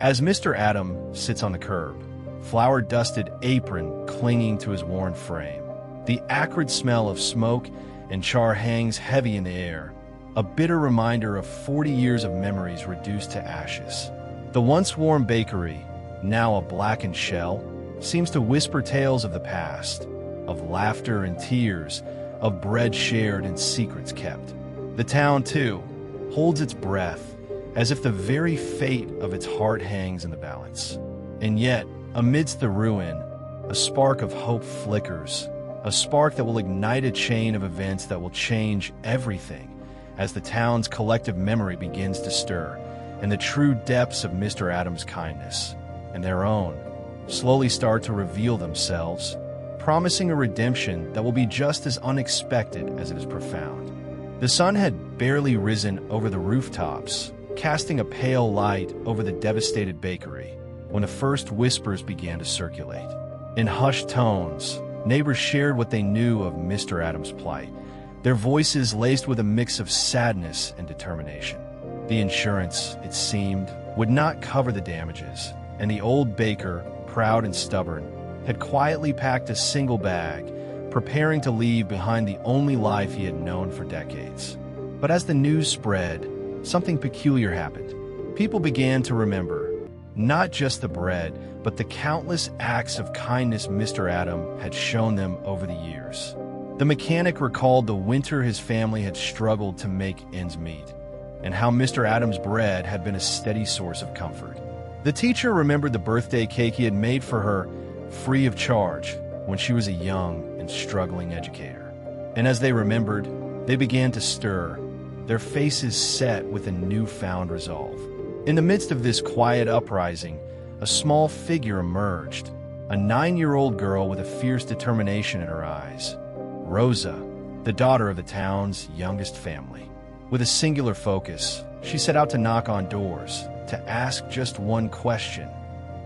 As Mr. Adam sits on the curb, flour-dusted apron clinging to his worn frame, the acrid smell of smoke and char hangs heavy in the air, a bitter reminder of 40 years of memories reduced to ashes. The once warm bakery, now a blackened shell, seems to whisper tales of the past, of laughter and tears, of bread shared and secrets kept. The town, too, holds its breath, as if the very fate of its heart hangs in the balance. And yet, amidst the ruin, a spark of hope flickers, a spark that will ignite a chain of events that will change everything as the town's collective memory begins to stir, and the true depths of Mr. Adams' kindness, and their own, slowly start to reveal themselves, promising a redemption that will be just as unexpected as it is profound. The sun had barely risen over the rooftops, casting a pale light over the devastated bakery, when the first whispers began to circulate. In hushed tones, neighbors shared what they knew of Mr. Adams' plight, their voices laced with a mix of sadness and determination. The insurance, it seemed, would not cover the damages, and the old baker, proud and stubborn, had quietly packed a single bag, preparing to leave behind the only life he had known for decades. But as the news spread, something peculiar happened. People began to remember, not just the bread, but the countless acts of kindness Mr. Adam had shown them over the years. The mechanic recalled the winter his family had struggled to make ends meet, and how Mr. Adams' bread had been a steady source of comfort. The teacher remembered the birthday cake he had made for her, free of charge, when she was a young and struggling educator. And as they remembered, they began to stir, their faces set with a newfound resolve. In the midst of this quiet uprising, a small figure emerged, a 9-year-old girl with a fierce determination in her eyes. Rosa, the daughter of the town's youngest family. With a singular focus, she set out to knock on doors, to ask just one question.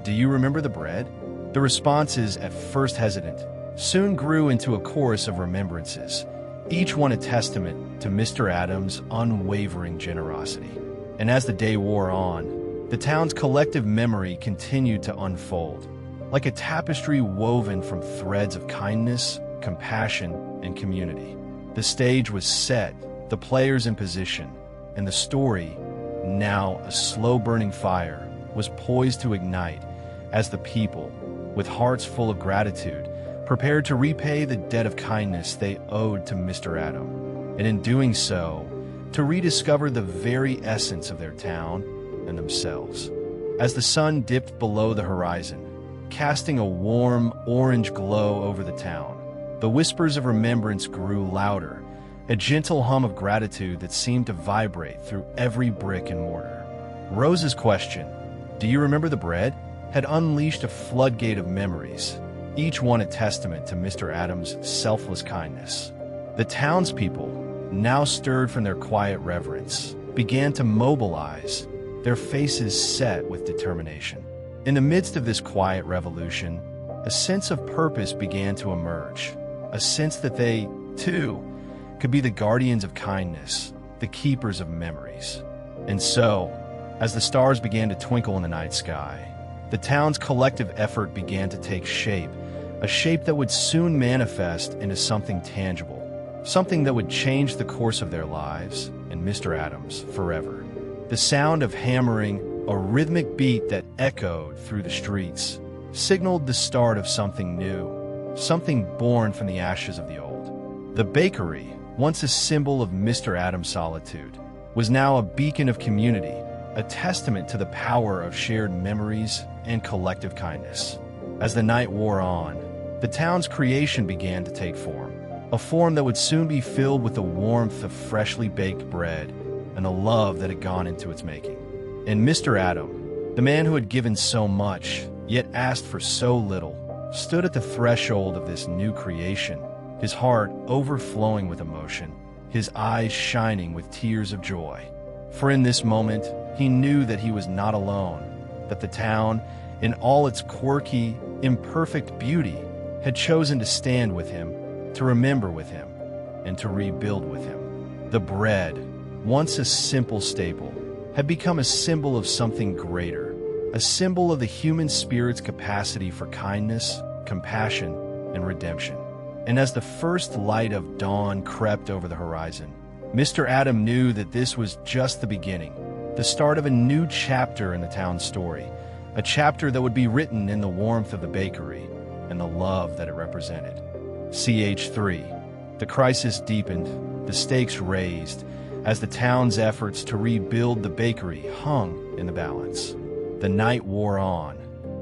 "Do you remember the bread?" The responses, at first hesitant, soon grew into a chorus of remembrances, each one a testament to Mr. Adams' unwavering generosity. And as the day wore on, the town's collective memory continued to unfold, like a tapestry woven from threads of kindness, compassion, and community. The stage was set, the players in position, and the story, now a slow-burning fire, was poised to ignite as the people, with hearts full of gratitude, prepared to repay the debt of kindness they owed to Mr. Adam, and in doing so, to rediscover the very essence of their town and themselves. As the sun dipped below the horizon, casting a warm orange glow over the town, the whispers of remembrance grew louder, a gentle hum of gratitude that seemed to vibrate through every brick and mortar. Rose's question, "Do you remember the bread?" had unleashed a floodgate of memories, each one a testament to Mr. Adams' selfless kindness. The townspeople, now stirred from their quiet reverence, began to mobilize, their faces set with determination. In the midst of this quiet revolution, a sense of purpose began to emerge, a sense that they, too, could be the guardians of kindness, the keepers of memories. And so, as the stars began to twinkle in the night sky, the town's collective effort began to take shape, a shape that would soon manifest into something tangible, something that would change the course of their lives, and Mr. Adams forever. The sound of hammering, a rhythmic beat that echoed through the streets, signaled the start of something new, something born from the ashes of the old. The bakery, once a symbol of Mr. Adams' solitude, was now a beacon of community, a testament to the power of shared memories and collective kindness. As the night wore on, the town's creation began to take form, a form that would soon be filled with the warmth of freshly baked bread and the love that had gone into its making. And Mr. Adam, the man who had given so much, yet asked for so little, stood at the threshold of this new creation, his heart overflowing with emotion, his eyes shining with tears of joy. For in this moment, he knew that he was not alone, that the town, in all its quirky, imperfect beauty, had chosen to stand with him, to remember with him, and to rebuild with him. The bread, once a simple staple, had become a symbol of something greater, a symbol of the human spirit's capacity for kindness, compassion, and redemption. And as the first light of dawn crept over the horizon, Mr. Adam knew that this was just the beginning, the start of a new chapter in the town's story, a chapter that would be written in the warmth of the bakery and the love that it represented. CH3. The crisis deepened, the stakes raised, as the town's efforts to rebuild the bakery hung in the balance. The night wore on,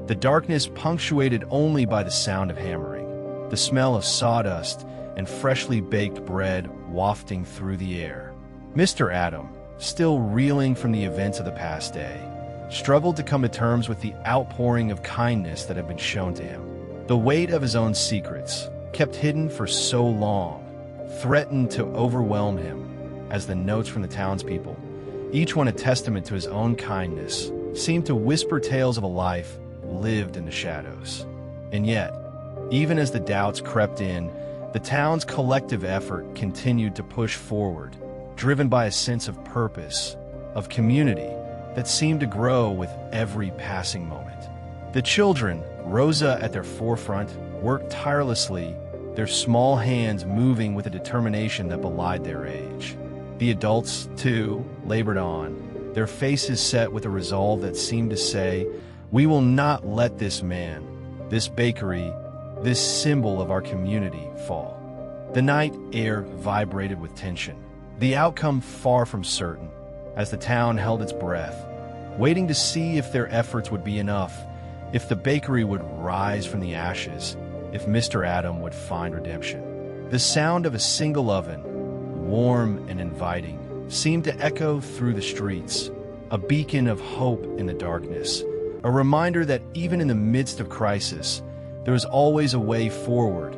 the darkness punctuated only by the sound of hammering, the smell of sawdust and freshly baked bread wafting through the air. Mr. Adam, still reeling from the events of the past day, struggled to come to terms with the outpouring of kindness that had been shown to him. The weight of his own secrets, kept hidden for so long, threatened to overwhelm him as the notes from the townspeople, each one a testament to his own kindness, seemed to whisper tales of a life lived in the shadows. And yet, even as the doubts crept in, the town's collective effort continued to push forward, driven by a sense of purpose, of community that seemed to grow with every passing moment. The children, Rosa at their forefront, worked tirelessly, their small hands moving with a determination that belied their age. The adults, too, labored on, their faces set with a resolve that seemed to say, "We will not let this man, this bakery, this symbol of our community fall." The night air vibrated with tension, the outcome far from certain, as the town held its breath, waiting to see if their efforts would be enough, if the bakery would rise from the ashes, if Mr. Adam would find redemption. The sound of a single oven, warm and inviting, seemed to echo through the streets, a beacon of hope in the darkness, a reminder that even in the midst of crisis, there is always a way forward,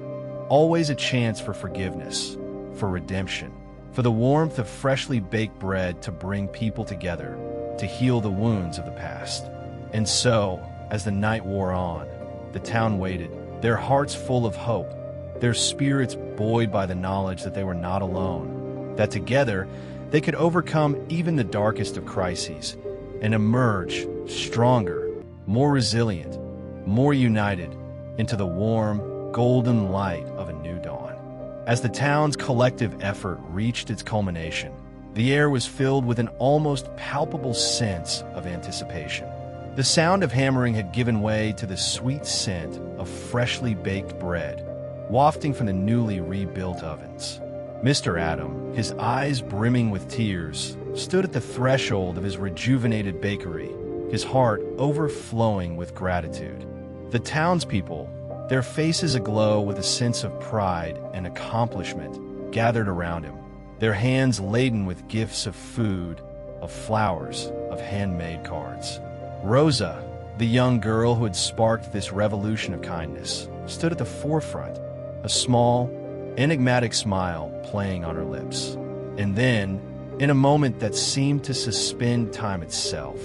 always a chance for forgiveness, for redemption, for the warmth of freshly baked bread to bring people together, to heal the wounds of the past. And so, as the night wore on, the town waited, their hearts full of hope, their spirits buoyed by the knowledge that they were not alone, that together they could overcome even the darkest of crises and emerge stronger, more resilient, more united into the warm, golden light of a new dawn. As the town's collective effort reached its culmination, the air was filled with an almost palpable sense of anticipation. The sound of hammering had given way to the sweet scent of freshly baked bread, wafting from the newly rebuilt ovens. Mr. Adam, his eyes brimming with tears, stood at the threshold of his rejuvenated bakery, his heart overflowing with gratitude. The townspeople, their faces aglow with a sense of pride and accomplishment, gathered around him, their hands laden with gifts of food, of flowers, of handmade cards. Rosa, the young girl who had sparked this revolution of kindness, stood at the forefront, a small, enigmatic smile playing on her lips. And then, in a moment that seemed to suspend time itself,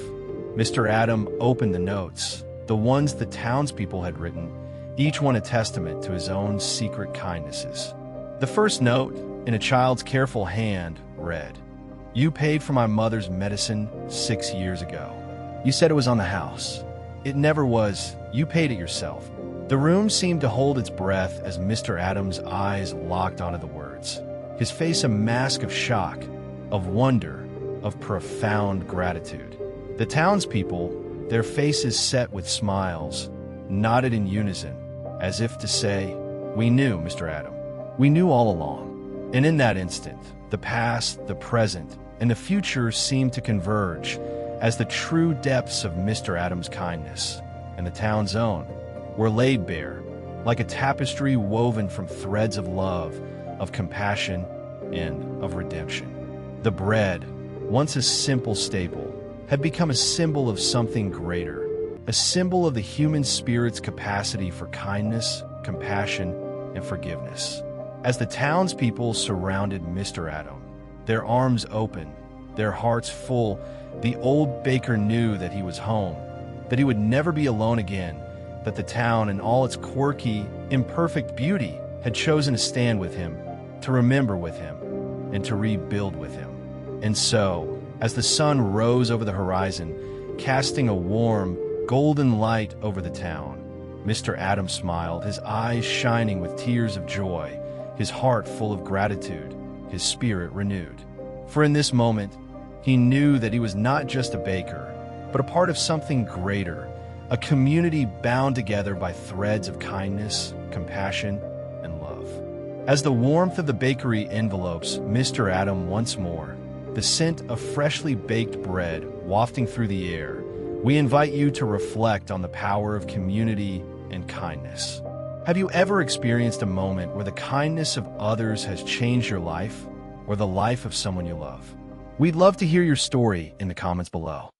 Mr. Adam opened the notes, the ones the townspeople had written, each one a testament to his own secret kindnesses. The first note, in a child's careful hand, read, "You paid for my mother's medicine 6 years ago. You said it was on the house. It never was. You paid it yourself." The room seemed to hold its breath as Mr. Adams' eyes locked onto the words, his face a mask of shock, of wonder, of profound gratitude. The townspeople, their faces set with smiles, nodded in unison, as if to say, "We knew, Mr. Adam. We knew all along." And in that instant, the past, the present, and the future seemed to converge, as the true depths of Mr. Adams' kindness, and the town's own, were laid bare, like a tapestry woven from threads of love, of compassion, and of redemption. The bread, once a simple staple, had become a symbol of something greater, a symbol of the human spirit's capacity for kindness, compassion, and forgiveness. As the townspeople surrounded Mr. Adam, their arms open, their hearts full, the old baker knew that he was home, that he would never be alone again, that the town in all its quirky, imperfect beauty had chosen to stand with him, to remember with him, and to rebuild with him. And so, as the sun rose over the horizon, casting a warm, golden light over the town. Mr. Adams smiled, his eyes shining with tears of joy, his heart full of gratitude, his spirit renewed. For in this moment, he knew that he was not just a baker, but a part of something greater, a community bound together by threads of kindness, compassion, and love. As the warmth of the bakery envelopes Mr. Adam once more, the scent of freshly baked bread wafting through the air, we invite you to reflect on the power of community and kindness. Have you ever experienced a moment where the kindness of others has changed your life or the life of someone you love? We'd love to hear your story in the comments below.